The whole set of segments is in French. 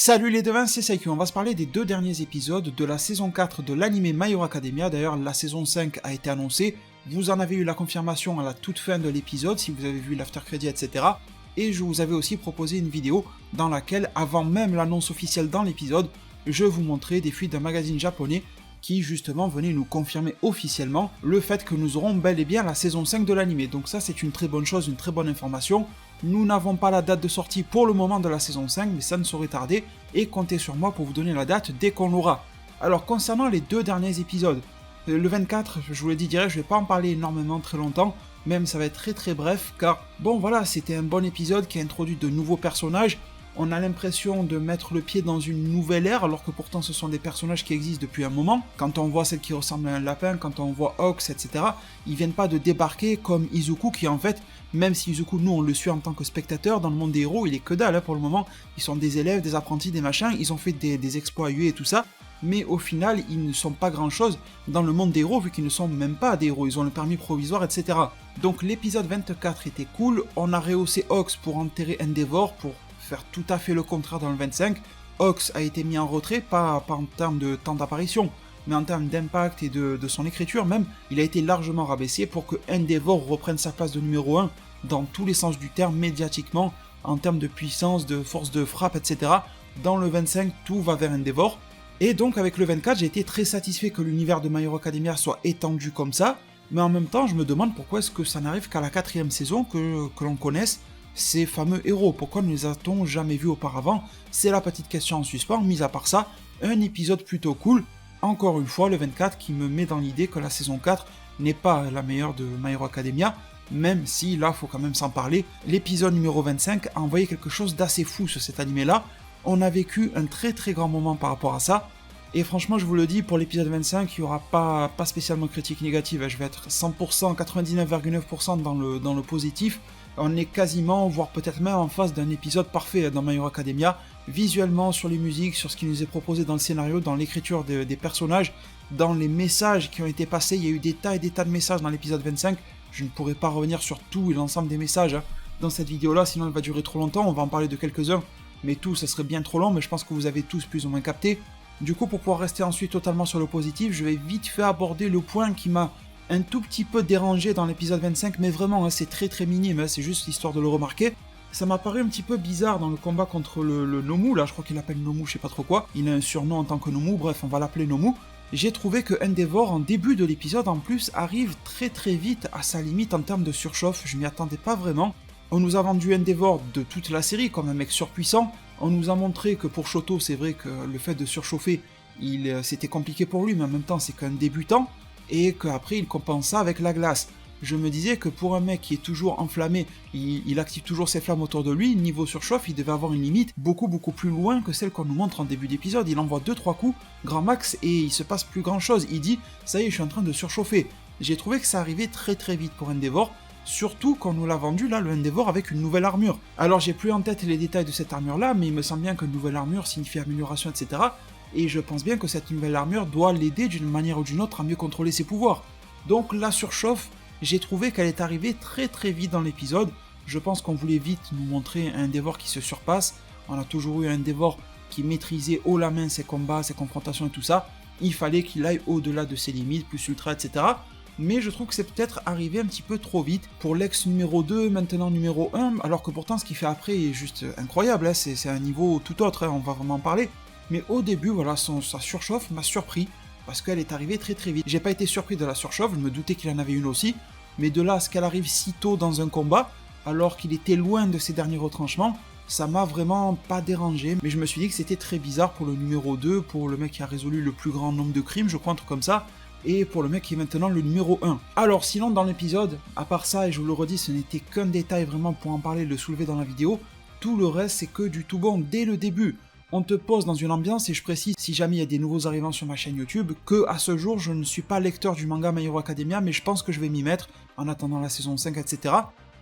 Salut les devins, c'est Saikyu, on va se parler des deux derniers épisodes de la saison 4 de l'anime My Hero Academia. D'ailleurs, la saison 5 a été annoncée, vous en avez eu la confirmation à la toute fin de l'épisode, si vous avez vu l'after credit, etc. Et je vous avais aussi proposé une vidéo dans laquelle, avant même l'annonce officielle dans l'épisode, je vous montrais des fuites d'un magazine japonais qui justement venait nous confirmer officiellement le fait que nous aurons bel et bien la saison 5 de l'anime. Donc ça c'est une très bonne chose, une très bonne information. Nous n'avons pas la date de sortie pour le moment de la saison 5, mais ça ne saurait tarder, et comptez sur moi pour vous donner la date dès qu'on l'aura. Alors concernant les deux derniers épisodes, le 24, je vous l'ai dit direct, je vais pas en parler énormément très longtemps, même ça va être très bref, car bon voilà, c'était un bon épisode qui a introduit de nouveaux personnages. On a l'impression de mettre le pied dans une nouvelle ère, alors que pourtant ce sont des personnages qui existent depuis un moment. Quand on voit celle qui ressemble à un lapin, quand on voit Ox, etc., ils viennent pas de débarquer comme Izuku, qui en fait, même si Izuku, nous on le suit en tant que spectateur, dans le monde des héros, il est que dalle pour le moment. Ils sont des élèves, des apprentis, des machins, ils ont fait des exploits à UE et tout ça, mais au final, ils ne sont pas grand-chose dans le monde des héros, vu qu'ils ne sont même pas des héros, ils ont le permis provisoire, etc. Donc l'épisode 24 était cool, on a rehaussé Ox pour enterrer Endeavor, pour faire tout à fait le contraire dans le 25. Ox a été mis en retrait, pas en termes de temps d'apparition, mais en termes d'impact et de son écriture même, il a été largement rabaissé pour que Endeavor reprenne sa place de numéro 1 dans tous les sens du terme, médiatiquement, en termes de puissance, de force de frappe, etc. Dans le 25, tout va vers Endeavor. Et donc avec le 24, j'ai été très satisfait que l'univers de My Hero Academia soit étendu comme ça, mais en même temps, je me demande pourquoi est-ce que ça n'arrive qu'à la 4ème saison que l'on connaisse ces fameux héros, pourquoi ne les a-t-on jamais vus auparavant? C'est la petite question en suspens. Mis à part ça, un épisode plutôt cool, encore une fois le 24 qui me met dans l'idée que la saison 4 n'est pas la meilleure de My Hero Academia, même si là faut quand même s'en parler, l'épisode numéro 25 a envoyé quelque chose d'assez fou sur cet animé là, on a vécu un très très grand moment par rapport à ça, et franchement je vous le dis, pour l'épisode 25 il n'y aura pas spécialement de critique négative, je vais être 100%, 99,9% dans le positif. On est quasiment, voire peut-être même en face d'un épisode parfait dans My Hero Academia, visuellement, sur les musiques, sur ce qui nous est proposé dans le scénario, dans l'écriture des personnages, dans les messages qui ont été passés. Il y a eu des tas et des tas de messages dans l'épisode 25, je ne pourrai pas revenir sur tout et l'ensemble des messages dans cette vidéo-là, sinon elle va durer trop longtemps, on va en parler de quelques-uns, mais tout, ça serait bien trop long, mais je pense que vous avez tous plus ou moins capté. Du coup, pour pouvoir rester ensuite totalement sur le positif, je vais vite fait aborder le point qui m'a un tout petit peu dérangé dans l'épisode 25, mais vraiment, c'est très très minime, c'est juste histoire de le remarquer. Ça m'a paru un petit peu bizarre dans le combat contre le Nomu, là, je crois qu'il l'appelle Nomu, je sais pas trop quoi, il a un surnom en tant que Nomu, bref, on va l'appeler Nomu. J'ai trouvé que Endeavor, en début de l'épisode, en plus, arrive très très vite à sa limite en termes de surchauffe, je m'y attendais pas vraiment. On nous a vendu Endeavor de toute la série comme un mec surpuissant, on nous a montré que pour Shoto, c'est vrai que le fait de surchauffer, c'était compliqué pour lui, mais en même temps, c'est qu'un débutant, et qu'après il compense ça avec la glace. Je me disais que pour un mec qui est toujours enflammé, il active toujours ses flammes autour de lui, niveau surchauffe, il devait avoir une limite beaucoup plus loin que celle qu'on nous montre en début d'épisode. Il envoie 2-3 coups, grand max, et il se passe plus grand chose. Il dit, ça y est, je suis en train de surchauffer. J'ai trouvé que ça arrivait très très vite pour Endeavor, surtout quand on nous l'a vendu là, le Endeavor avec une nouvelle armure. Alors j'ai plus en tête les détails de cette armure là, mais il me semble bien qu'une nouvelle armure signifie amélioration, etc. Et je pense bien que cette nouvelle armure doit l'aider d'une manière ou d'une autre à mieux contrôler ses pouvoirs. Donc la surchauffe, j'ai trouvé qu'elle est arrivée très très vite dans l'épisode. Je pense qu'on voulait vite nous montrer un Endeavor qui se surpasse. On a toujours eu un Endeavor qui maîtrisait haut la main ses combats, ses confrontations et tout ça. Il fallait qu'il aille au-delà de ses limites, plus ultra, etc. Mais je trouve que c'est peut-être arrivé un petit peu trop vite pour l'ex numéro 2, maintenant numéro 1, alors que pourtant ce qu'il fait après est juste incroyable, c'est un niveau tout autre, on va vraiment en parler. Mais au début, voilà, sa surchauffe m'a surpris, parce qu'elle est arrivée très très vite. J'ai pas été surpris de la surchauffe, je me doutais qu'il en avait une aussi, mais de là à ce qu'elle arrive si tôt dans un combat, alors qu'il était loin de ses derniers retranchements, ça m'a vraiment pas dérangé, mais je me suis dit que c'était très bizarre pour le numéro 2, pour le mec qui a résolu le plus grand nombre de crimes, je crois, un truc comme ça, et pour le mec qui est maintenant le numéro 1. Alors sinon dans l'épisode, à part ça, et je vous le redis, ce n'était qu'un détail vraiment pour en parler, le soulever dans la vidéo, tout le reste c'est que du tout bon dès le début. On te pose dans une ambiance, et je précise, si jamais il y a des nouveaux arrivants sur ma chaîne YouTube, que à ce jour, je ne suis pas lecteur du manga My Hero Academia, mais je pense que je vais m'y mettre en attendant la saison 5, etc.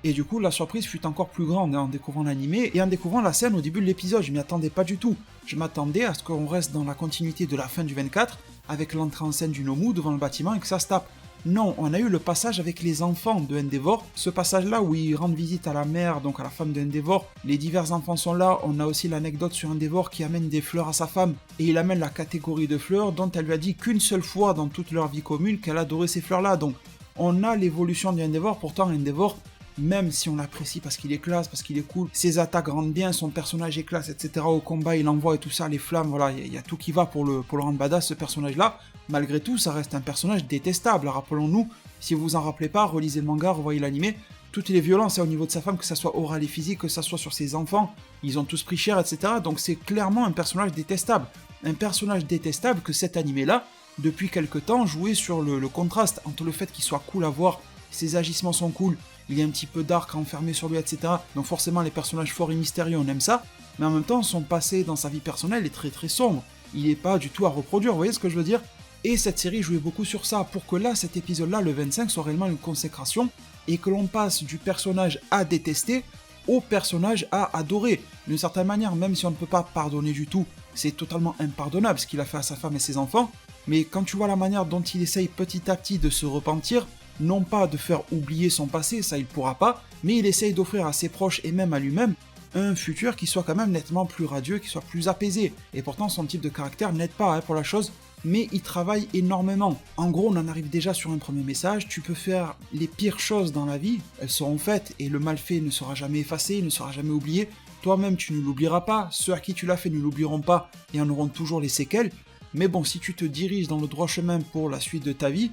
Et du coup, la surprise fut encore plus grande en découvrant l'animé et en découvrant la scène au début de l'épisode. Je m'y attendais pas du tout. Je m'attendais à ce qu'on reste dans la continuité de la fin du 24, avec l'entrée en scène du Nomu devant le bâtiment et que ça se tape. Non, on a eu le passage avec les enfants de Endeavor, ce passage-là où il rend visite à la mère, donc à la femme de Endeavor. Les divers enfants sont là, on a aussi l'anecdote sur Endeavor qui amène des fleurs à sa femme, et il amène la catégorie de fleurs dont elle lui a dit qu'une seule fois dans toute leur vie commune qu'elle adorait ces fleurs-là. Donc on a l'évolution de Endeavor, pourtant Endeavor, même si on l'apprécie parce qu'il est classe, parce qu'il est cool, ses attaques rendent bien, son personnage est classe, etc. Au combat, il envoie et tout ça, les flammes, voilà, il y a tout qui va pour le rendre badass, ce personnage-là. Malgré tout, ça reste un personnage détestable. Rappelons-nous, si vous vous en rappelez pas, relisez le manga, revoyez l'animé, toutes les violences au niveau de sa femme, que ça soit oral et physique, que ça soit sur ses enfants, ils ont tous pris cher, etc. Donc c'est clairement un personnage détestable. Un personnage détestable que cet animé-là, depuis quelque temps, jouait sur le contraste entre le fait qu'il soit cool à voir, ses agissements sont cool, il y a un petit peu d'arc enfermé sur lui, etc. Donc forcément, les personnages forts et mystérieux, on aime ça. Mais en même temps, son passé dans sa vie personnelle est très très sombre. Il n'est pas du tout à reproduire, vous voyez ce que je veux dire? Et cette série jouait beaucoup sur ça, pour que là, cet épisode-là, le 25, soit réellement une consécration, et que l'on passe du personnage à détester au personnage à adorer. D'une certaine manière, même si on ne peut pas pardonner du tout, c'est totalement impardonnable ce qu'il a fait à sa femme et ses enfants, mais quand tu vois la manière dont il essaye petit à petit de se repentir, non pas de faire oublier son passé, ça il pourra pas, mais il essaye d'offrir à ses proches et même à lui-même un futur qui soit quand même nettement plus radieux, qui soit plus apaisé. Et pourtant son type de caractère n'aide pas pour la chose, mais il travaille énormément. En gros, on en arrive déjà sur un premier message, tu peux faire les pires choses dans la vie, elles seront faites et le mal fait ne sera jamais effacé, ne sera jamais oublié. Toi-même tu ne l'oublieras pas, ceux à qui tu l'as fait ne l'oublieront pas et en auront toujours les séquelles. Mais bon, si tu te diriges dans le droit chemin pour la suite de ta vie,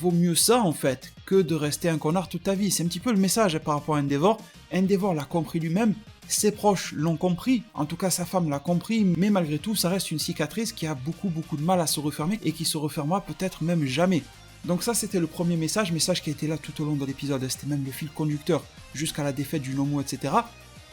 vaut mieux ça en fait, que de rester un connard toute ta vie. C'est un petit peu le message par rapport à Endeavor. Endeavor l'a compris lui-même, ses proches l'ont compris, en tout cas sa femme l'a compris, mais malgré tout ça reste une cicatrice qui a beaucoup de mal à se refermer et qui se refermera peut-être même jamais. Donc ça c'était le premier message qui a été là tout au long de l'épisode, c'était même le fil conducteur jusqu'à la défaite du Nomu, etc.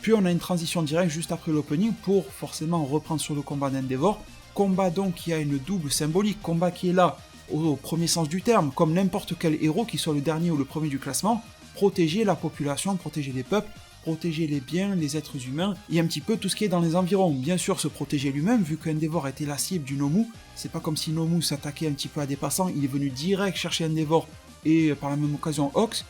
Puis on a une transition directe juste après l'opening pour forcément reprendre sur le combat d'Endeavor. Combat donc qui a une double symbolique, combat qui est là au premier sens du terme, comme n'importe quel héros, qui soit le dernier ou le premier du classement, protéger la population, protéger les peuples, protéger les biens, les êtres humains, et un petit peu tout ce qui est dans les environs. Bien sûr, se protéger lui-même, vu que Endeavor était la cible du Nomu, c'est pas comme si Nomu s'attaquait un petit peu à des passants, il est venu direct chercher Endeavor, et par la même occasion Ox.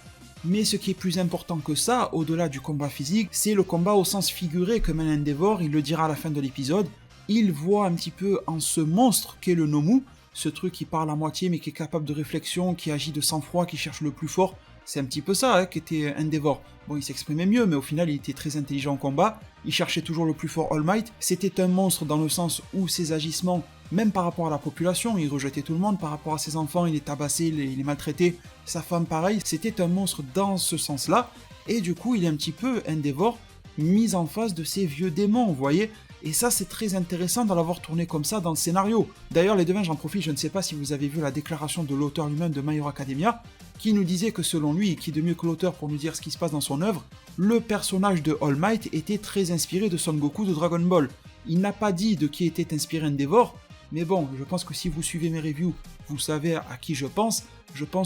Mais ce qui est plus important que ça, au-delà du combat physique, c'est le combat au sens figuré que mène Endeavor, il le dira à la fin de l'épisode. Il voit un petit peu en ce monstre qu'est le Nomu, ce truc qui parle à moitié mais qui est capable de réflexion, qui agit de sang-froid, qui cherche le plus fort. C'est un petit peu ça qu'était Endeavor. Bon, il s'exprimait mieux, mais au final il était très intelligent en combat, il cherchait toujours le plus fort All Might. C'était un monstre dans le sens où ses agissements, même par rapport à la population, il rejetait tout le monde, par rapport à ses enfants, il les tabassait, il les maltraitait, sa femme pareil, c'était un monstre dans ce sens-là, et du coup il est un petit peu Endeavor mis en face de ces vieux démons, vous voyez. Et ça, c'est très intéressant de l'avoir tourné comme ça dans le scénario. D'ailleurs, les devins, j'en profite, je ne sais pas si vous avez vu la déclaration de l'auteur lui-même de My Hero Academia, qui nous disait que selon lui, et qui de mieux que l'auteur pour nous dire ce qui se passe dans son œuvre, le personnage de All Might était très inspiré de Son Goku de Dragon Ball. Il n'a pas dit de qui était inspiré Endeavor, mais bon, je pense que si vous suivez mes reviews, vous savez à qui je pense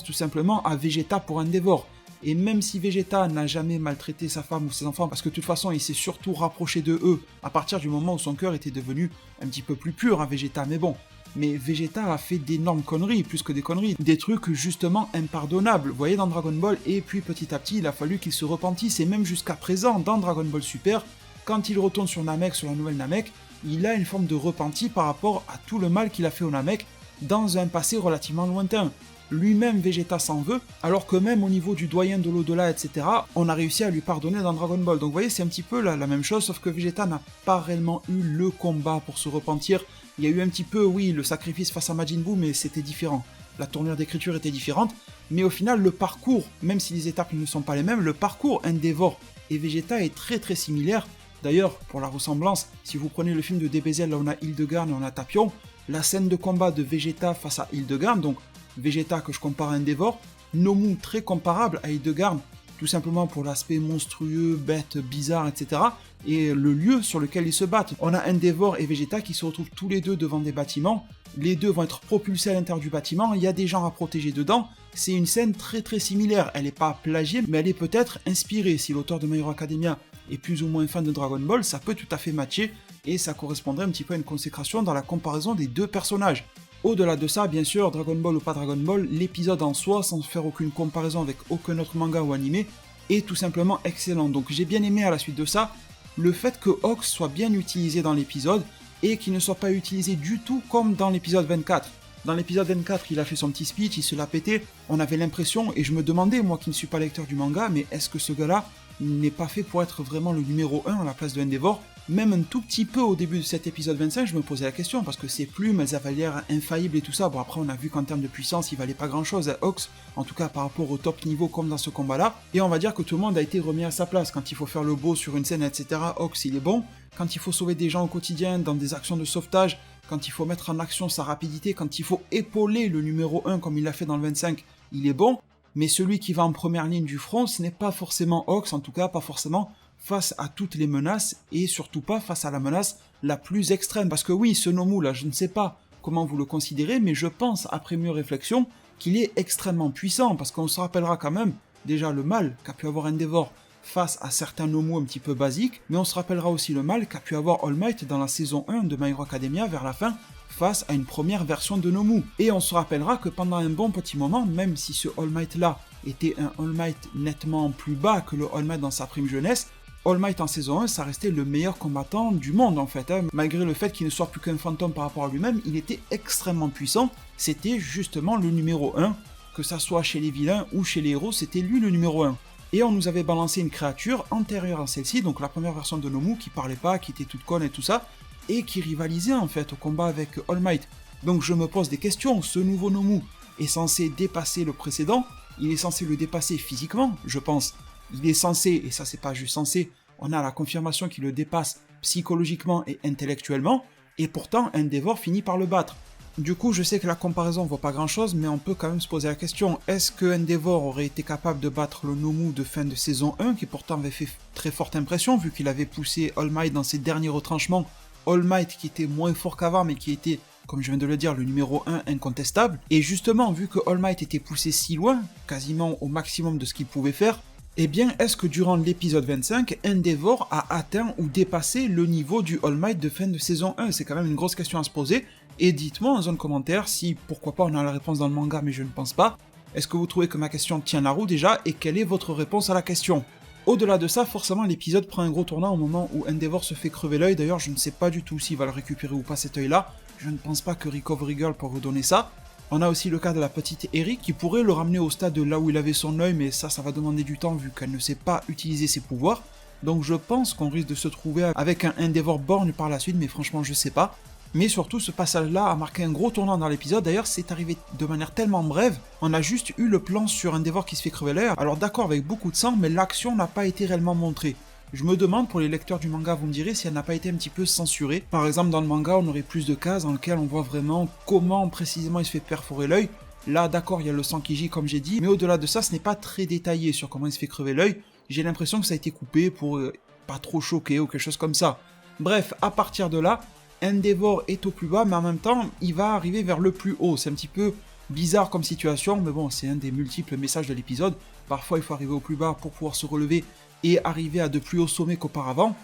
tout simplement à Vegeta pour Endeavor. Et même si Vegeta n'a jamais maltraité sa femme ou ses enfants, parce que de toute façon il s'est surtout rapproché de eux à partir du moment où son cœur était devenu un petit peu plus pur à Vegeta, mais bon. Mais Vegeta a fait d'énormes conneries, plus que des conneries, des trucs justement impardonnables, vous voyez dans Dragon Ball, et puis petit à petit il a fallu qu'il se repentisse, et même jusqu'à présent dans Dragon Ball Super, quand il retourne sur Namek, sur la nouvelle Namek, il a une forme de repenti par rapport à tout le mal qu'il a fait au Namek dans un passé relativement lointain. Lui-même Vegeta s'en veut, alors que même au niveau du doyen de l'au-delà, etc., on a réussi à lui pardonner dans Dragon Ball. Donc vous voyez, c'est un petit peu la même chose, sauf que Vegeta n'a pas réellement eu le combat pour se repentir. Il y a eu un petit peu, oui, le sacrifice face à Majin Buu, mais c'était différent. La tournure d'écriture était différente, mais au final, le parcours, même si les étapes ne sont pas les mêmes, le parcours Endeavor et Vegeta est très très similaire. D'ailleurs, pour la ressemblance, si vous prenez le film de DBZ, là on a Hildegard et on a Tapion, la scène de combat de Vegeta face à Hildegard, donc Vegeta que je compare à Endeavor, Nomu très comparable à Hildegard, tout simplement pour l'aspect monstrueux, bête, bizarre, etc. et le lieu sur lequel ils se battent. On a Endeavor et Vegeta qui se retrouvent tous les deux devant des bâtiments, les deux vont être propulsés à l'intérieur du bâtiment, il y a des gens à protéger dedans, c'est une scène très très similaire, elle n'est pas plagiée, mais elle est peut-être inspirée. Si l'auteur de My Hero Academia est plus ou moins fan de Dragon Ball, ça peut tout à fait matcher, et ça correspondrait un petit peu à une consécration dans la comparaison des deux personnages. Au-delà de ça, bien sûr, Dragon Ball ou pas Dragon Ball, l'épisode en soi, sans faire aucune comparaison avec aucun autre manga ou animé, est tout simplement excellent. Donc j'ai bien aimé à la suite de ça, le fait que Hawks soit bien utilisé dans l'épisode, et qu'il ne soit pas utilisé du tout comme dans l'épisode 24. Dans l'épisode 24, il a fait son petit speech, il se l'a pété, on avait l'impression, et je me demandais, moi qui ne suis pas lecteur du manga, mais est-ce que ce gars-là n'est pas fait pour être vraiment le numéro 1 à la place de Endeavor? Même un tout petit peu au début de cet épisode 25, je me posais la question, parce que ses plumes, elles avaient l'air infaillibles et tout ça. Bon, après, on a vu qu'en termes de puissance, il valait pas grand-chose à Hawks, en tout cas par rapport au top niveau comme dans ce combat-là. Et on va dire que tout le monde a été remis à sa place. Quand il faut faire le beau sur une scène, etc., Hawks, il est bon. Quand il faut sauver des gens au quotidien, dans des actions de sauvetage, quand il faut mettre en action sa rapidité, quand il faut épauler le numéro 1 comme il l'a fait dans le 25, il est bon. Mais celui qui va en première ligne du front, ce n'est pas forcément Hawks, en tout cas pas forcément face à toutes les menaces, et surtout pas face à la menace la plus extrême. Parce que oui, ce Nomu là, je ne sais pas comment vous le considérez, mais je pense, après mieux réflexion, qu'il est extrêmement puissant, parce qu'on se rappellera quand même, déjà le mal qu'a pu avoir Endeavor face à certains Nomu un petit peu basiques, mais on se rappellera aussi le mal qu'a pu avoir All Might dans la saison 1 de My Hero Academia vers la fin, face à une première version de Nomu. Et on se rappellera que pendant un bon petit moment, même si ce All Might là était un All Might nettement plus bas que le All Might dans sa prime jeunesse, All Might en saison 1, ça restait le meilleur combattant du monde en fait. Malgré le fait qu'il ne soit plus qu'un fantôme par rapport à lui-même, il était extrêmement puissant. C'était justement le numéro 1. Que ça soit chez les vilains ou chez les héros, c'était lui le numéro 1. Et on nous avait balancé une créature antérieure à celle-ci, donc la première version de Nomu, qui parlait pas, qui était toute conne et tout ça, et qui rivalisait en fait au combat avec All Might. Donc je me pose des questions, ce nouveau Nomu est censé dépasser le précédent, il est censé le dépasser physiquement, je pense. Il est censé, et ça c'est pas juste censé, on a la confirmation qu'il le dépasse psychologiquement et intellectuellement, et pourtant Endeavor finit par le battre. Du coup, je sais que la comparaison vaut pas grand chose, mais on peut quand même se poser la question, est-ce que Endeavor aurait été capable de battre le Nomu de fin de saison 1, qui pourtant avait fait très forte impression, vu qu'il avait poussé All Might dans ses derniers retranchements, All Might qui était moins fort qu'avant, mais qui était, comme je viens de le dire, le numéro 1 incontestable, et justement, vu que All Might était poussé si loin, quasiment au maximum de ce qu'il pouvait faire, eh bien, est-ce que durant l'épisode 25, Endeavor a atteint ou dépassé le niveau du All Might de fin de saison 1? C'est quand même une grosse question à se poser, et dites-moi en zone commentaire si, pourquoi pas, on a la réponse dans le manga, mais je ne pense pas. Est-ce que vous trouvez que ma question tient la route déjà, et quelle est votre réponse à la question? Au-delà de ça, forcément, l'épisode prend un gros tournant au moment où Endeavor se fait crever l'œil. D'ailleurs, je ne sais pas du tout s'il va le récupérer ou pas cet œil-là. Je ne pense pas que Recovery Girl pourra redonner ça. On a aussi le cas de la petite Eri qui pourrait le ramener au stade de là où il avait son œil, mais ça va demander du temps vu qu'elle ne sait pas utiliser ses pouvoirs. Donc je pense qu'on risque de se trouver avec un Endeavor borgne par la suite, mais franchement je sais pas. Mais surtout ce passage-là a marqué un gros tournant dans l'épisode, d'ailleurs c'est arrivé de manière tellement brève, on a juste eu le plan sur Endeavor qui se fait crever l'œil, alors d'accord avec beaucoup de sang, mais l'action n'a pas été réellement montrée. Je me demande, pour les lecteurs du manga, vous me direz si elle n'a pas été un petit peu censurée. Par exemple, dans le manga, on aurait plus de cases dans lesquelles on voit vraiment comment précisément il se fait perforer l'œil. Là, d'accord, il y a le sang qui gît, comme j'ai dit, mais au-delà de ça, ce n'est pas très détaillé sur comment il se fait crever l'œil. J'ai l'impression que ça a été coupé pour pas trop choquer ou quelque chose comme ça. Bref, à partir de là, Endeavor est au plus bas, mais en même temps, il va arriver vers le plus haut. C'est un petit peu bizarre comme situation, mais bon, c'est un des multiples messages de l'épisode. Parfois, il faut arriver au plus bas pour pouvoir se relever et arriver à de plus hauts sommets qu'auparavant.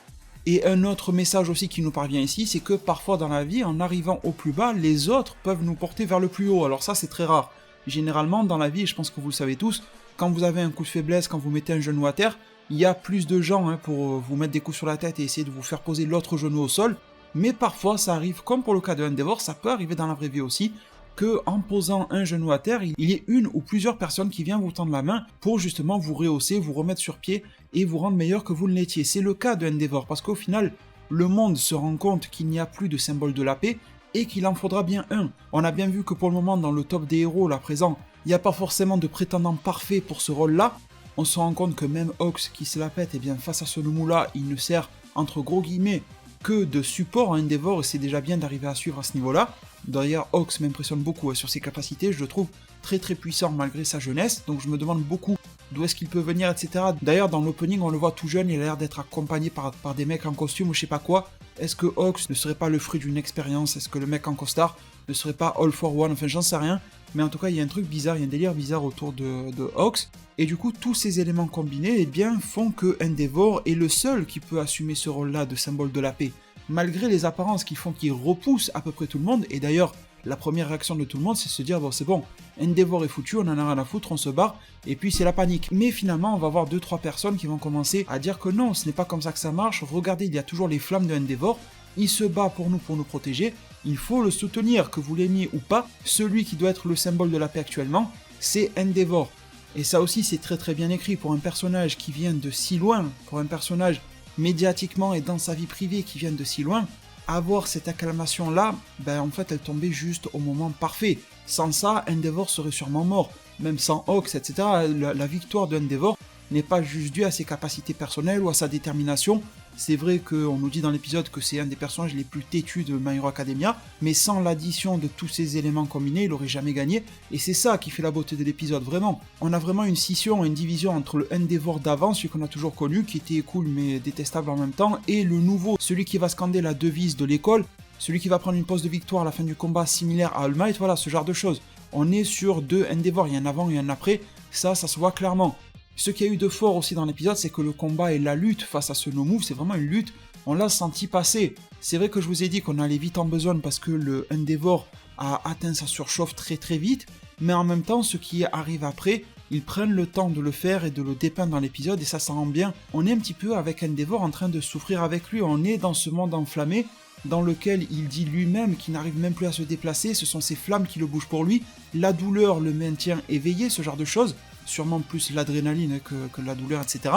Et un autre message aussi qui nous parvient ici, c'est que parfois dans la vie, en arrivant au plus bas, les autres peuvent nous porter vers le plus haut. Alors ça, c'est très rare. Généralement, dans la vie, et je pense que vous le savez tous, quand vous avez un coup de faiblesse, quand vous mettez un genou à terre, il y a plus de gens pour vous mettre des coups sur la tête et essayer de vous faire poser l'autre genou au sol. Mais parfois, ça arrive, comme pour le cas de Endeavor, ça peut arriver dans la vraie vie aussi, que en posant un genou à terre, il y ait une ou plusieurs personnes qui viennent vous tendre la main pour justement vous rehausser, vous remettre sur pied et vous rendre meilleur que vous ne l'étiez. C'est le cas de Endeavor, parce qu'au final, le monde se rend compte qu'il n'y a plus de symbole de la paix et qu'il en faudra bien un. On a bien vu que pour le moment, dans le top des héros, là présent, il n'y a pas forcément de prétendant parfait pour ce rôle-là. On se rend compte que même Hawks qui se la pète, et bien face à ce Nomu-là, il ne sert, entre gros guillemets, que de support à Endeavor, et c'est déjà bien d'arriver à suivre à ce niveau-là. D'ailleurs, Hawks m'impressionne beaucoup sur ses capacités, je le trouve très très puissant malgré sa jeunesse, donc je me demande beaucoup d'où est-ce qu'il peut venir, etc. D'ailleurs, dans l'opening, on le voit tout jeune, il a l'air d'être accompagné par des mecs en costume ou je sais pas quoi. Est-ce que Hawks ne serait pas le fruit d'une expérience? Est-ce que le mec en costard ne serait pas All for One? Enfin, j'en sais rien. Mais en tout cas, il y a un truc bizarre, il y a un délire bizarre autour de Hawks. Et du coup, tous ces éléments combinés eh bien, font que Endeavor est le seul qui peut assumer ce rôle-là de symbole de la paix. Malgré les apparences qui font qu'il repousse à peu près tout le monde, et d'ailleurs, la première réaction de tout le monde, c'est de se dire bon c'est bon, Endeavor est foutu, on en a rien à foutre, on se barre, et puis c'est la panique. Mais finalement, on va voir 2-3 personnes qui vont commencer à dire que non, ce n'est pas comme ça que ça marche, regardez, il y a toujours les flammes de Endeavor, il se bat pour nous protéger, il faut le soutenir, que vous l'aimiez ou pas, celui qui doit être le symbole de la paix actuellement, c'est Endeavor. Et ça aussi c'est très très bien écrit pour un personnage qui vient de si loin, pour un personnage médiatiquement et dans sa vie privée qui vient de si loin, avoir cette acclamation là, en fait elle tombait juste au moment parfait. Sans ça, Endeavor serait sûrement mort, même sans Hawks, etc. La victoire de Endeavor n'est pas juste due à ses capacités personnelles ou à sa détermination. C'est vrai qu'on nous dit dans l'épisode que c'est un des personnages les plus têtus de My Hero Academia, mais sans l'addition de tous ces éléments combinés, il aurait jamais gagné, et c'est ça qui fait la beauté de l'épisode, vraiment. On a vraiment une scission, une division entre le Endeavor d'avant, celui qu'on a toujours connu, qui était cool mais détestable en même temps, et le nouveau, celui qui va scander la devise de l'école, celui qui va prendre une pause de victoire à la fin du combat similaire à All Might, voilà, ce genre de choses. On est sur deux Endeavor, il y a un avant et un après, ça se voit clairement. Ce qu'il y a eu de fort aussi dans l'épisode, c'est que le combat et la lutte face à ce no-move, c'est vraiment une lutte, on l'a senti passer. C'est vrai que je vous ai dit qu'on allait vite en besogne parce que le Endeavor a atteint sa surchauffe très très vite, mais en même temps, ce qui arrive après, ils prennent le temps de le faire et de le dépeindre dans l'épisode et ça rend bien. On est un petit peu avec Endeavor en train de souffrir avec lui, on est dans ce monde enflammé, dans lequel il dit lui-même qu'il n'arrive même plus à se déplacer, ce sont ces flammes qui le bougent pour lui, la douleur le maintient éveillé, ce genre de choses, sûrement plus l'adrénaline que la douleur, etc.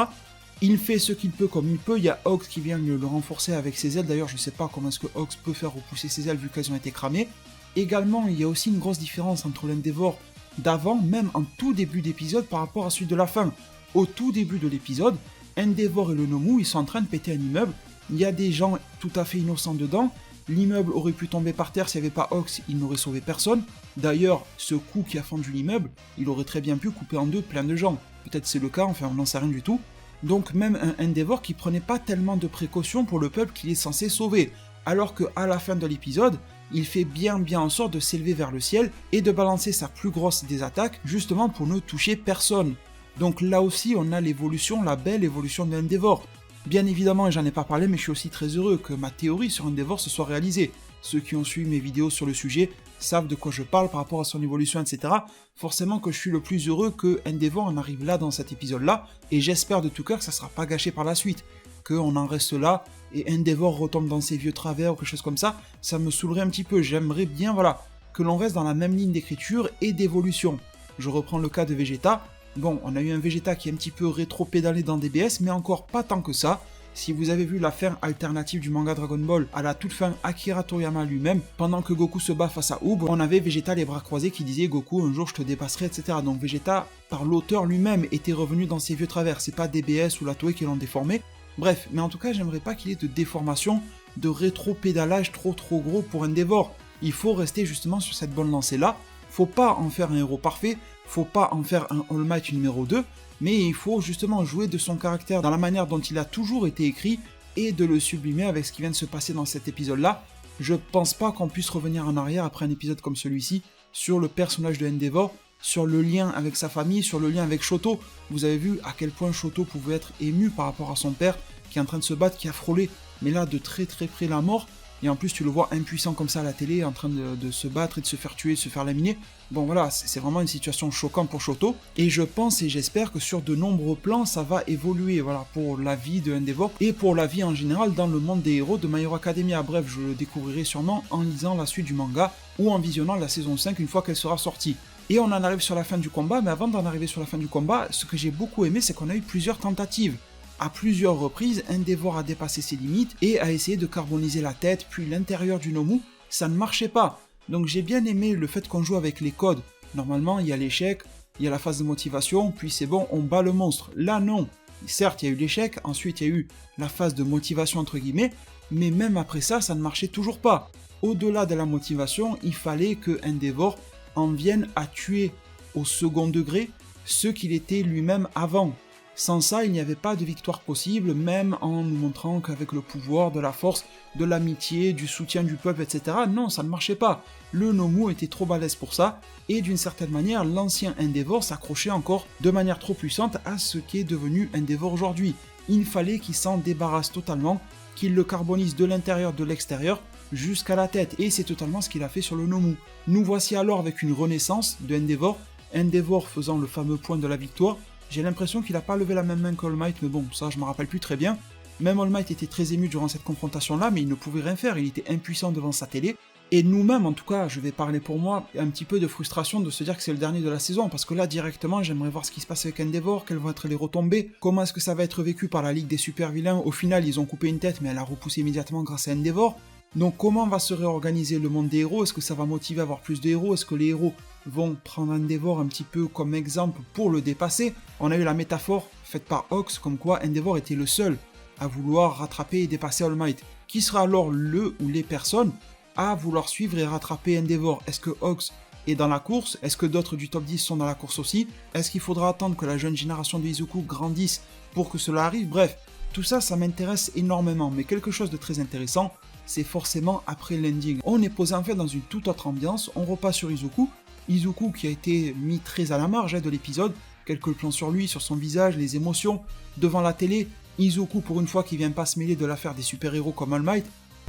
Il fait ce qu'il peut comme il peut, il y a Hawks qui vient le renforcer avec ses ailes, d'ailleurs je ne sais pas comment est-ce que Hawks peut faire repousser ses ailes vu qu'elles ont été cramées. Également, il y a aussi une grosse différence entre l'Endeavor d'avant, même en tout début d'épisode par rapport à celui de la fin. Au tout début de l'épisode, Endeavor et le Nomu, ils sont en train de péter un immeuble, il y a des gens tout à fait innocents dedans, l'immeuble aurait pu tomber par terre s'il n'y avait pas Hawks, il n'aurait sauvé personne. D'ailleurs, ce coup qui a fendu l'immeuble, il aurait très bien pu couper en deux plein de gens. Peut-être c'est le cas, enfin on n'en sait rien du tout. Donc même un Endeavor qui prenait pas tellement de précautions pour le peuple qu'il est censé sauver. Alors qu'à la fin de l'épisode, il fait bien en sorte de s'élever vers le ciel et de balancer sa plus grosse des attaques, justement pour ne toucher personne. Donc là aussi on a l'évolution, la belle évolution de Endeavor. Bien évidemment, et j'en ai pas parlé, mais je suis aussi très heureux que ma théorie sur Endeavor se soit réalisée. Ceux qui ont suivi mes vidéos sur le sujet savent de quoi je parle par rapport à son évolution, etc. Forcément que je suis le plus heureux que Endeavor en arrive là dans cet épisode-là, et j'espère de tout cœur que ça sera pas gâché par la suite, qu'on en reste là, et Endeavor retombe dans ses vieux travers ou quelque chose comme ça, ça me saoulerait un petit peu, j'aimerais bien, voilà, que l'on reste dans la même ligne d'écriture et d'évolution. Je reprends le cas de Vegeta. Bon, on a eu un Vegeta qui est un petit peu rétro-pédalé dans DBS, mais encore pas tant que ça. Si vous avez vu la fin alternative du manga Dragon Ball, à la toute fin, Akira Toriyama lui-même, pendant que Goku se bat face à Oob, on avait Vegeta les bras croisés qui disait « Goku, un jour je te dépasserai, etc. » Donc Vegeta, par l'auteur lui-même, était revenu dans ses vieux travers, c'est pas DBS ou la Toei qui l'ont déformé. Bref, mais en tout cas, j'aimerais pas qu'il y ait de déformation, de rétro-pédalage trop gros pour Endeavor. Il faut rester justement sur cette bonne lancée-là. Faut pas en faire un héros parfait, faut pas en faire un All Might numéro 2, mais il faut justement jouer de son caractère dans la manière dont il a toujours été écrit et de le sublimer avec ce qui vient de se passer dans cet épisode-là. Je pense pas qu'on puisse revenir en arrière après un épisode comme celui-ci sur le personnage de Endeavor, sur le lien avec sa famille, sur le lien avec Shoto. Vous avez vu à quel point Shoto pouvait être ému par rapport à son père qui est en train de se battre, qui a frôlé, mais là de très près la mort. Et en plus tu le vois impuissant comme ça à la télé, en train de se battre et de se faire tuer, de se faire laminer. Bon voilà, c'est vraiment une situation choquante pour Shoto. Et je pense et j'espère que sur de nombreux plans, ça va évoluer, voilà, pour la vie de Endeavor et pour la vie en général dans le monde des héros de My Hero Academia. Bref, je le découvrirai sûrement en lisant la suite du manga ou en visionnant la saison 5 une fois qu'elle sera sortie. Et on en arrive sur la fin du combat, mais avant d'en arriver sur la fin du combat, ce que j'ai beaucoup aimé, c'est qu'on a eu plusieurs tentatives. À plusieurs reprises, Endeavor a dépassé ses limites et a essayé de carboniser la tête puis l'intérieur du Nomu, ça ne marchait pas. Donc j'ai bien aimé le fait qu'on joue avec les codes. Normalement, il y a l'échec, il y a la phase de motivation, puis c'est bon, on bat le monstre. Là non, certes il y a eu l'échec, ensuite il y a eu la phase de motivation entre guillemets, mais même après ça, ça ne marchait toujours pas. Au-delà de la motivation, il fallait que Endeavor en vienne à tuer au second degré ce qu'il était lui-même avant. Sans ça, il n'y avait pas de victoire possible, même en nous montrant qu'avec le pouvoir, de la force, de l'amitié, du soutien du peuple, etc. Non, ça ne marchait pas. Le Nomu était trop balèze pour ça, et d'une certaine manière, l'ancien Endeavor s'accrochait encore de manière trop puissante à ce qui est devenu Endeavor aujourd'hui. Il fallait qu'il s'en débarrasse totalement, qu'il le carbonise de l'intérieur, de l'extérieur, jusqu'à la tête, et c'est totalement ce qu'il a fait sur le Nomu. Nous voici alors avec une renaissance de Endeavor, Endeavor faisant le fameux point de la victoire. J'ai l'impression qu'il n'a pas levé la même main qu'All Might, mais bon, ça je me rappelle plus très bien. Même All Might était très ému durant cette confrontation-là, mais il ne pouvait rien faire, il était impuissant devant sa télé. Et nous-mêmes, en tout cas, je vais parler pour moi, un petit peu de frustration de se dire que c'est le dernier de la saison, parce que là, directement, j'aimerais voir ce qui se passe avec Endeavor, quelles vont être les retombées, comment est-ce que ça va être vécu par la Ligue des Super Vilains. Au final, ils ont coupé une tête, mais elle a repoussé immédiatement grâce à Endeavor. Donc comment va se réorganiser le monde des héros? Est-ce que ça va motiver à avoir plus de héros? Est-ce que les héros vont prendre Endeavor un petit peu comme exemple pour le dépasser? On a eu la métaphore faite par Ox, comme quoi Endeavor était le seul à vouloir rattraper et dépasser All Might. Qui sera alors le ou les personnes à vouloir suivre et rattraper Endeavor? Est-ce que Ox est dans la course? Est-ce que d'autres du top 10 sont dans la course aussi? Est-ce qu'il faudra attendre que la jeune génération de Izuku grandisse pour que cela arrive? Bref, tout ça, ça m'intéresse énormément, mais quelque chose de très intéressant, c'est forcément après l'ending. On est posé en fait dans une toute autre ambiance, on repasse sur Izuku, Izuku qui a été mis très à la marge de l'épisode, quelques plans sur lui, sur son visage, les émotions, devant la télé, Izuku pour une fois qui vient pas se mêler de l'affaire des super-héros comme All Might,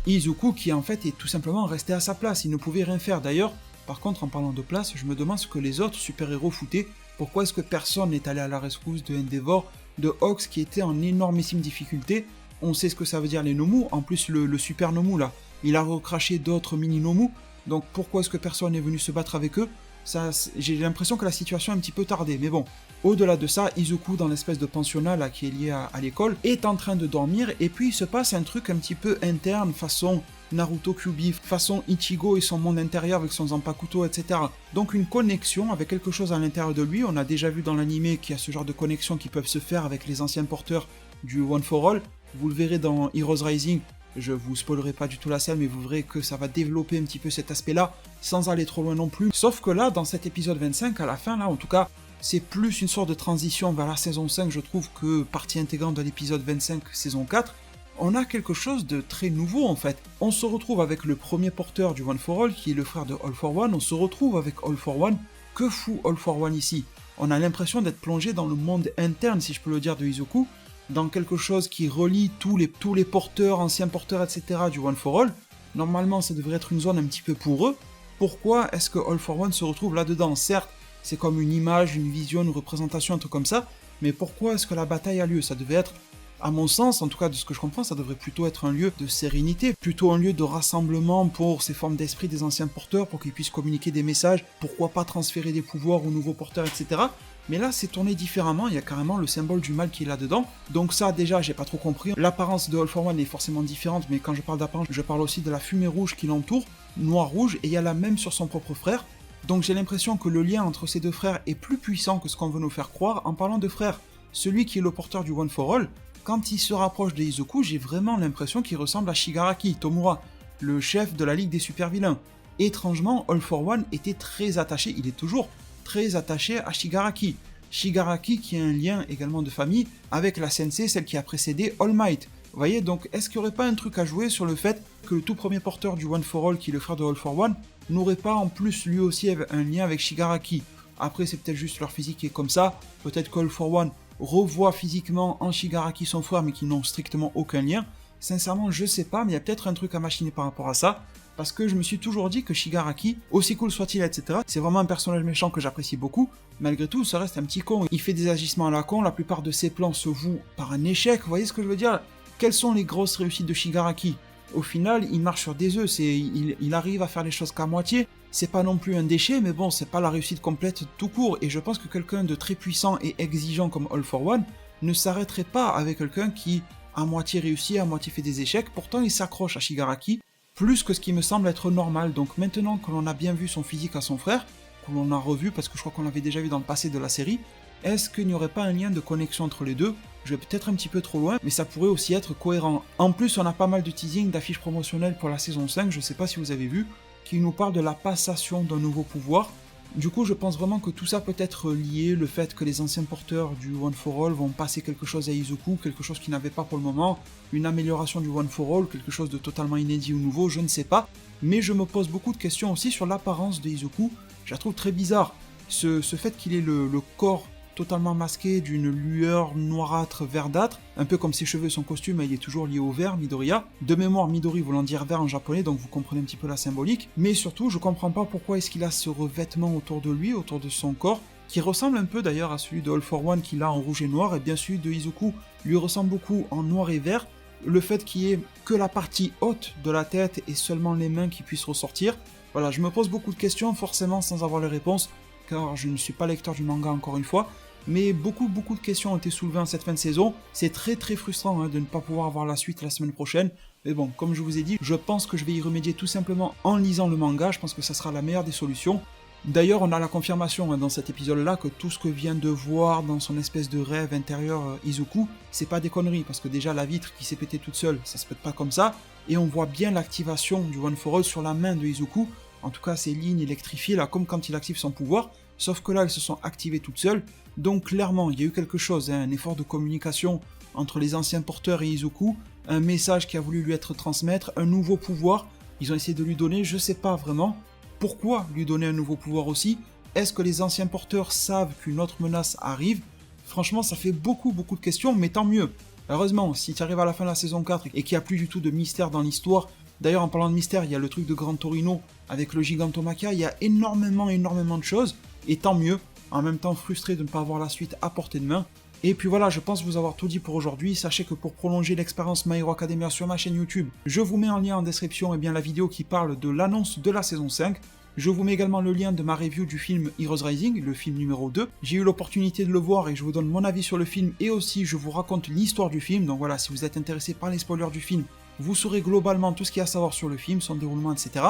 Izuku qui en fait est tout simplement resté à sa place, il ne pouvait rien faire. D'ailleurs, par contre en parlant de place, je me demande ce que les autres super-héros foutaient, pourquoi est-ce que personne n'est allé à la rescousse de Endeavor, de Ox qui était en énormissime difficulté. On sait ce que ça veut dire les Nomu, en plus le super Nomu là, il a recraché d'autres mini Nomu, donc pourquoi est-ce que personne n'est venu se battre avec eux? Ça, j'ai l'impression que la situation est un petit peu tardée, mais bon. Au-delà de ça, Izuku, dans l'espèce de pensionnat là, qui est lié à l'école, est en train de dormir, et puis il se passe un truc un petit peu interne, façon Naruto Kyuubi, façon Ichigo et son monde intérieur avec son Zanpakuto, etc. Donc une connexion avec quelque chose à l'intérieur de lui. On a déjà vu dans l'anime qu'il y a ce genre de connexions qui peuvent se faire avec les anciens porteurs du One for All. Vous le verrez dans Heroes Rising, je vous spoilerai pas du tout la scène, mais vous verrez que ça va développer un petit peu cet aspect-là, sans aller trop loin non plus. Sauf que là, dans cet épisode 25, à la fin, là, en tout cas, c'est plus une sorte de transition vers la saison 5, je trouve, que partie intégrante de l'épisode 25, saison 4. On a quelque chose de très nouveau, en fait. On se retrouve avec le premier porteur du One for All, qui est le frère de All for One, on se retrouve avec All for One. Que fout All for One ici? On a l'impression d'être plongé dans le monde interne, si je peux le dire, de Izuku, dans quelque chose qui relie tous les porteurs, anciens porteurs, etc. du One for All. Normalement, ça devrait être une zone un petit peu pour eux. Pourquoi est-ce que All for One se retrouve là-dedans? Certes, c'est comme une image, une vision, une représentation, un truc comme ça, mais pourquoi est-ce que la bataille a lieu? Ça devait être, à mon sens, en tout cas de ce que je comprends, ça devrait plutôt être un lieu de sérénité, plutôt un lieu de rassemblement pour ces formes d'esprit des anciens porteurs, pour qu'ils puissent communiquer des messages, pourquoi pas transférer des pouvoirs aux nouveaux porteurs, etc. Mais là, c'est tourné différemment, il y a carrément le symbole du mal qui est là-dedans. Donc ça, déjà, j'ai pas trop compris. L'apparence de All for One est forcément différente, mais quand je parle d'apparence, je parle aussi de la fumée rouge qui l'entoure, noir-rouge, et il y a la même sur son propre frère. Donc j'ai l'impression que le lien entre ces deux frères est plus puissant que ce qu'on veut nous faire croire. En parlant de frère, celui qui est le porteur du One for All, quand il se rapproche de Izuku, j'ai vraiment l'impression qu'il ressemble à Shigaraki, Tomura, le chef de la Ligue des Super Vilains. Étrangement, All for One était très attaché, il est toujours très attaché à Shigaraki. Shigaraki qui a un lien également de famille avec la sensei, celle qui a précédé All Might. Vous voyez, donc est-ce qu'il n'y aurait pas un truc à jouer sur le fait que le tout premier porteur du One for All, qui est le frère de All for One, n'aurait pas en plus lui aussi un lien avec Shigaraki? Après, c'est peut-être juste leur physique qui est comme ça, peut-être qu'All for One revoit physiquement en Shigaraki son frère, mais qui n'ont strictement aucun lien. Sincèrement, je sais pas, mais il y a peut-être un truc à machiner par rapport à ça, parce que je me suis toujours dit que Shigaraki, aussi cool soit-il, etc., c'est vraiment un personnage méchant que j'apprécie beaucoup. Malgré tout, ça reste un petit con, il fait des agissements à la con, la plupart de ses plans se vouent par un échec, vous voyez ce que je veux dire? Quelles sont les grosses réussites de Shigaraki? Au final, il marche sur des œufs, il arrive à faire les choses qu'à moitié, c'est pas non plus un déchet, mais bon, c'est pas la réussite complète tout court, et je pense que quelqu'un de très puissant et exigeant comme All for One ne s'arrêterait pas avec quelqu'un qui à moitié réussi, à moitié fait des échecs, pourtant il s'accroche à Shigaraki, plus que ce qui me semble être normal. Donc maintenant que l'on a bien vu son physique à son frère, que l'on a revu, parce que je crois qu'on l'avait déjà vu dans le passé de la série, est-ce qu'il n'y aurait pas un lien de connexion entre les deux? Je vais peut-être un petit peu trop loin, mais ça pourrait aussi être cohérent. En plus, on a pas mal de teasing, d'affiches promotionnelles pour la saison 5, je sais pas si vous avez vu, qui nous parle de la passation d'un nouveau pouvoir. Du coup, je pense vraiment que tout ça peut être lié, le fait que les anciens porteurs du One for All vont passer quelque chose à Izuku, quelque chose qu'ils n'avaient pas pour le moment, une amélioration du One for All, quelque chose de totalement inédit ou nouveau, je ne sais pas. Mais je me pose beaucoup de questions aussi sur l'apparence de Izuku, je la trouve très bizarre. Ce fait qu'il ait le corps totalement masqué d'une lueur noirâtre verdâtre, un peu comme ses cheveux et son costume, il est toujours lié au vert, Midoriya. De mémoire, Midori voulant dire vert en japonais, donc vous comprenez un petit peu la symbolique. Mais surtout, je comprends pas pourquoi est-ce qu'il a ce revêtement autour de lui, autour de son corps, qui ressemble un peu d'ailleurs à celui de All for One qu'il a en rouge et noir, et bien celui de Izuku lui ressemble beaucoup en noir et vert. Le fait qu'il y ait que la partie haute de la tête et seulement les mains qui puissent ressortir, voilà, je me pose beaucoup de questions, forcément sans avoir les réponses, car je ne suis pas lecteur du manga encore une fois, mais beaucoup de questions ont été soulevées en cette fin de saison. C'est très frustrant de ne pas pouvoir avoir la suite la semaine prochaine, mais bon, comme je vous ai dit, je pense que je vais y remédier tout simplement en lisant le manga, je pense que ça sera la meilleure des solutions. D'ailleurs, on a la confirmation dans cet épisode-là que tout ce que vient de voir dans son espèce de rêve intérieur Izuku, c'est pas des conneries, parce que déjà la vitre qui s'est pétée toute seule, ça se pète pas comme ça, et on voit bien l'activation du One for All sur la main de Izuku, en tout cas ces lignes électrifiées là, comme quand il active son pouvoir, sauf que là elles se sont activées toutes seules, donc clairement il y a eu quelque chose, un effort de communication entre les anciens porteurs et Izuku, un message qui a voulu lui être transmettre, un nouveau pouvoir, ils ont essayé de lui donner, je sais pas vraiment. Pourquoi lui donner un nouveau pouvoir aussi? Est-ce que les anciens porteurs savent qu'une autre menace arrive? Franchement, ça fait beaucoup de questions, mais tant mieux. Heureusement, si tu arrives à la fin de la saison 4 et qu'il n'y a plus du tout de mystère dans l'histoire, d'ailleurs en parlant de mystère, il y a le truc de Grand Torino avec le Gigantomachia, il y a énormément de choses, et tant mieux, en même temps frustré de ne pas avoir la suite à portée de main. Et puis voilà, je pense vous avoir tout dit pour aujourd'hui. Sachez que pour prolonger l'expérience My Hero Academia sur ma chaîne YouTube, je vous mets en lien en description la vidéo qui parle de l'annonce de la saison 5. Je vous mets également le lien de ma review du film Heroes Rising, le film numéro 2. J'ai eu l'opportunité de le voir et je vous donne mon avis sur le film et aussi je vous raconte l'histoire du film. Donc voilà, si vous êtes intéressé par les spoilers du film, vous saurez globalement tout ce qu'il y a à savoir sur le film, son déroulement, etc.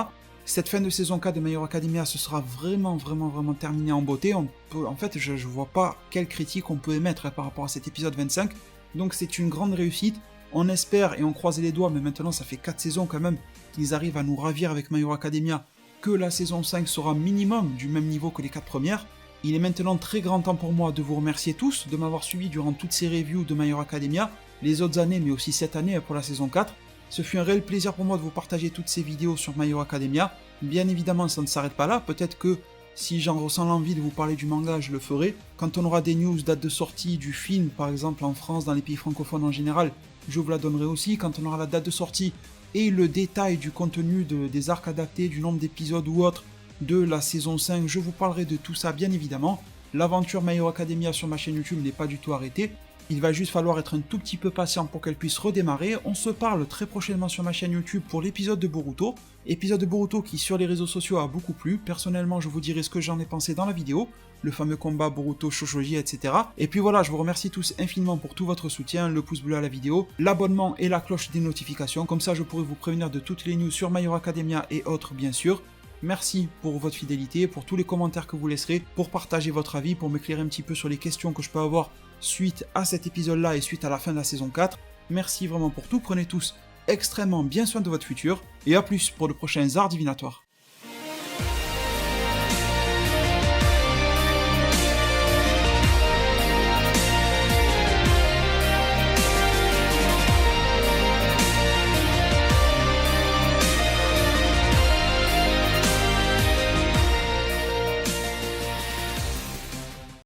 Cette fin de saison 4 de My Hero Academia, ce sera vraiment terminé en beauté. En fait, je vois pas quelle critique on peut émettre par rapport à cet épisode 25. Donc c'est une grande réussite. On espère et on croise les doigts, mais maintenant ça fait 4 saisons quand même qu'ils arrivent à nous ravir avec My Hero Academia, que la saison 5 sera minimum du même niveau que les 4 premières. Il est maintenant très grand temps pour moi de vous remercier tous de m'avoir suivi durant toutes ces reviews de My Hero Academia, les autres années mais aussi cette année pour la saison 4. Ce fut un réel plaisir pour moi de vous partager toutes ces vidéos sur My Hero Academia. Bien évidemment, ça ne s'arrête pas là. Peut-être que si j'en ressens l'envie de vous parler du manga, je le ferai. Quand on aura des news, date de sortie du film, par exemple en France, dans les pays francophones en général, je vous la donnerai aussi. Quand on aura la date de sortie et le détail du contenu des arcs adaptés, du nombre d'épisodes ou autre de la saison 5, je vous parlerai de tout ça bien évidemment. L'aventure My Hero Academia sur ma chaîne YouTube n'est pas du tout arrêtée. Il va juste falloir être un tout petit peu patient pour qu'elle puisse redémarrer. On se parle très prochainement sur ma chaîne YouTube pour l'épisode de Boruto. Épisode de Boruto qui sur les réseaux sociaux a beaucoup plu. Personnellement, je vous dirai ce que j'en ai pensé dans la vidéo. Le fameux combat Boruto Shoshoji, etc. Et puis voilà, je vous remercie tous infiniment pour tout votre soutien, le pouce bleu à la vidéo, l'abonnement et la cloche des notifications. Comme ça, je pourrai vous prévenir de toutes les news sur My Hero Academia et autres, bien sûr. Merci pour votre fidélité, pour tous les commentaires que vous laisserez, pour partager votre avis, pour m'éclairer un petit peu sur les questions que je peux avoir suite à cet épisode-là et suite à la fin de la saison 4. Merci vraiment pour tout, prenez tous extrêmement bien soin de votre futur, et à plus pour de prochains arts divinatoires.